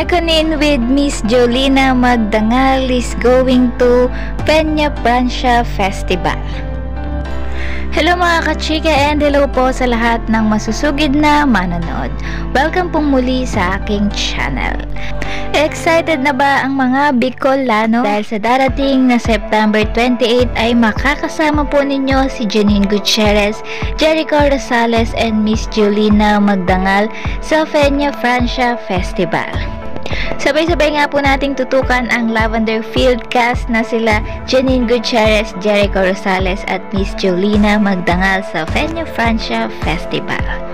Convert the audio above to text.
Meconin with Miss Jolina Magdangal is going to Peña Francia Festival. Hello mga kachika and hello po sa lahat ng masusugid na manonood. Welcome pong muli sa aking channel. Excited na ba ang mga Bicolano? Dahil sa darating na September 28 ay makakasama po ninyo si Janine Gutierrez, Jericho Rosales and Miss Jolina Magdangal sa Peña Francia Festival. Sabay-sabay nga po nating tutukan ang Lavender Field cast na sila Janine Gutierrez, Jericho Rosales at Miss Jolina Magdangal sa Peña Francia Festival.